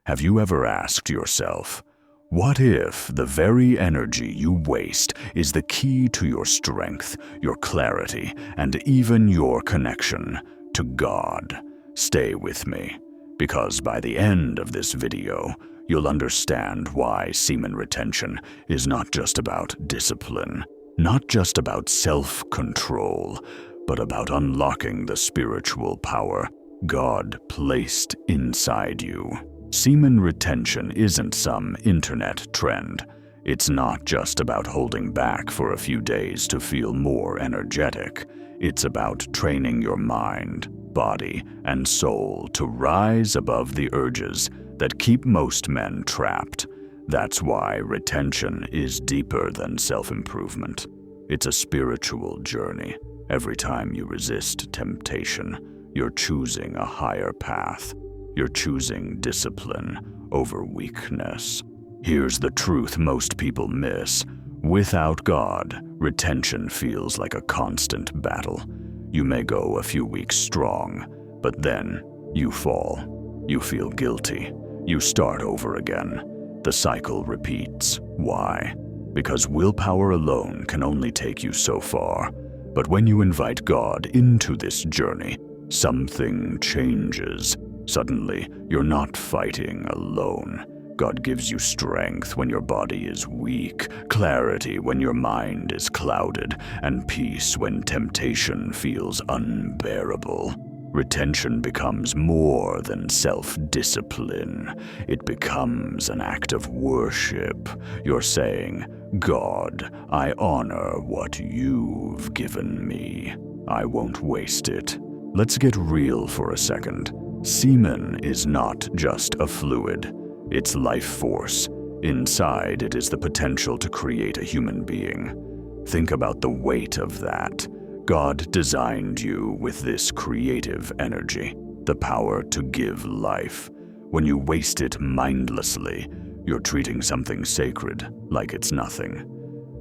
Have you ever asked yourself, what if the very energy you waste is the key to your strength, your clarity, and even your connection to God? Stay with me, because by the end of this video, you'll understand why semen retention is not just about discipline, not just about self-control, but about unlocking the spiritual power God placed inside you. Semen retention isn't some internet trend. It's not just about holding back for a few days to feel more energetic. It's about training your mind, body, and soul to rise above the urges that keep most men trapped. That's why retention is deeper than self-improvement. It's a spiritual journey. Every time you resist temptation, you're choosing a higher path. You're choosing discipline over weakness. Here's the truth most people miss. Without God, retention feels like a constant battle. You may go a few weeks strong, but then you fall. You feel guilty. You start over again. The cycle repeats. Why? Because willpower alone can only take you so far. But when you invite God into this journey, something changes. Suddenly, you're not fighting alone. God gives you strength when your body is weak, clarity when your mind is clouded, and peace when temptation feels unbearable. Retention becomes more than self-discipline. It becomes an act of worship. You're saying, God, I honor what you've given me. I won't waste it. Let's get real for a second. Semen is not just a fluid. It's life force. Inside, it is the potential to create a human being. Think about the weight of that. God designed you with this creative energy, the power to give life. When you waste it mindlessly, you're treating something sacred like it's nothing.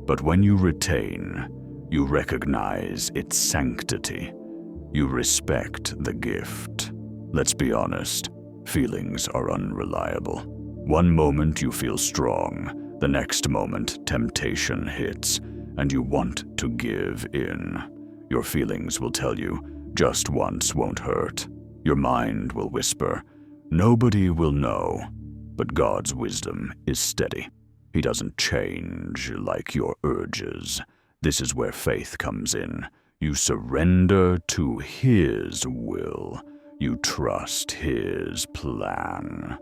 But when you retain, you recognize its sanctity. You respect the gift. Let's be honest, feelings are unreliable. One moment you feel strong, the next moment temptation hits, and you want to give in. Your feelings will tell you, just once won't hurt. Your mind will whisper, nobody will know. But God's wisdom is steady. He doesn't change like your urges. This is where faith comes in. You surrender to His will. You trust His plan.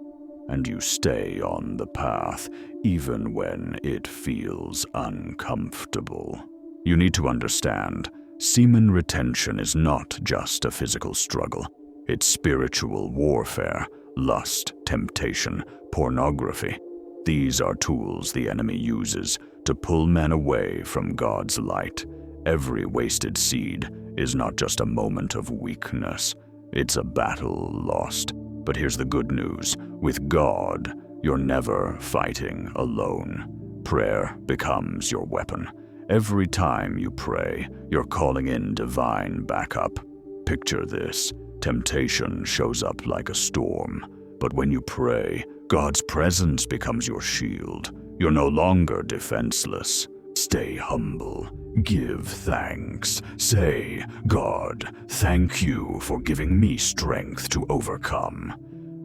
And you stay on the path, even when it feels uncomfortable. You need to understand, semen retention is not just a physical struggle. It's spiritual warfare, lust, temptation, pornography. These are tools the enemy uses to pull men away from God's light. Every wasted seed is not just a moment of weakness. It's a battle lost. But here's the good news. With God, you're never fighting alone. Prayer becomes your weapon. Every time you pray, you're calling in divine backup. Picture this. Temptation shows up like a storm. But when you pray, God's presence becomes your shield. You're no longer defenseless. Stay humble. Give thanks. Say, God, thank you for giving me strength to overcome.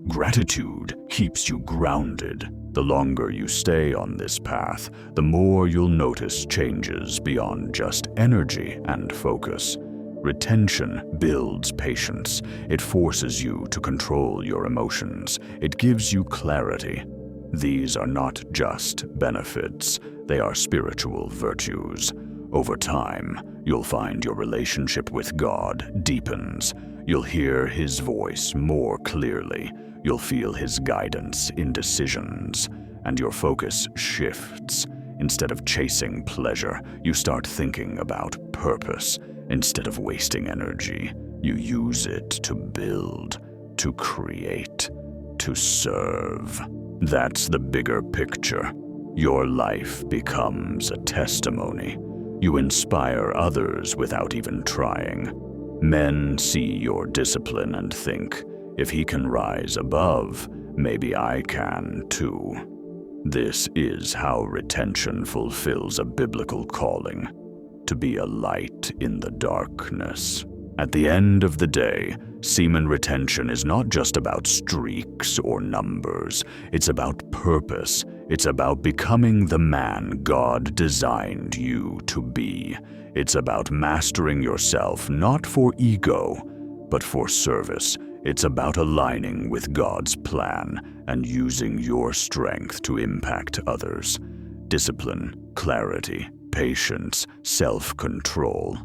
Gratitude keeps you grounded. The longer you stay on this path, the more you'll notice changes beyond just energy and focus. Retention builds patience. It forces you to control your emotions. It gives you clarity. These are not just benefits. They are spiritual virtues. Over time, you'll find your relationship with God deepens. You'll hear His voice more clearly. You'll feel His guidance in decisions. And your focus shifts. Instead of chasing pleasure, you start thinking about purpose. Instead of wasting energy, you use it to build, to create, to serve. That's the bigger picture. Your life becomes a testimony. You inspire others without even trying. Men see your discipline and think, if he can rise above, maybe I can too. This is how retention fulfills a biblical calling, to be a light in the darkness. At the end of the day, semen retention is not just about streaks or numbers. It's about purpose. It's about becoming the man God designed you to be. It's about mastering yourself, not for ego, but for service. It's about aligning with God's plan and using your strength to impact others. Discipline, clarity, patience, self-control.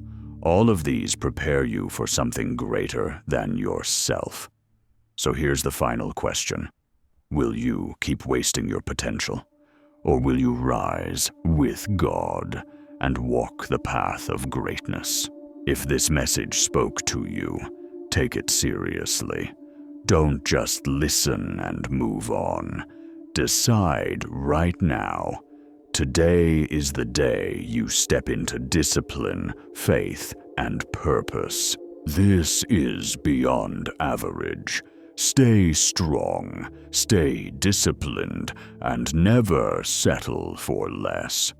All of these prepare you for something greater than yourself. So here's the final question. Will you keep wasting your potential? Or will you rise with God and walk the path of greatness? If this message spoke to you, take it seriously. Don't just listen and move on. Decide right now. Today is the day you step into discipline, faith, and purpose. This is beyond average. Stay strong, stay disciplined, and never settle for less.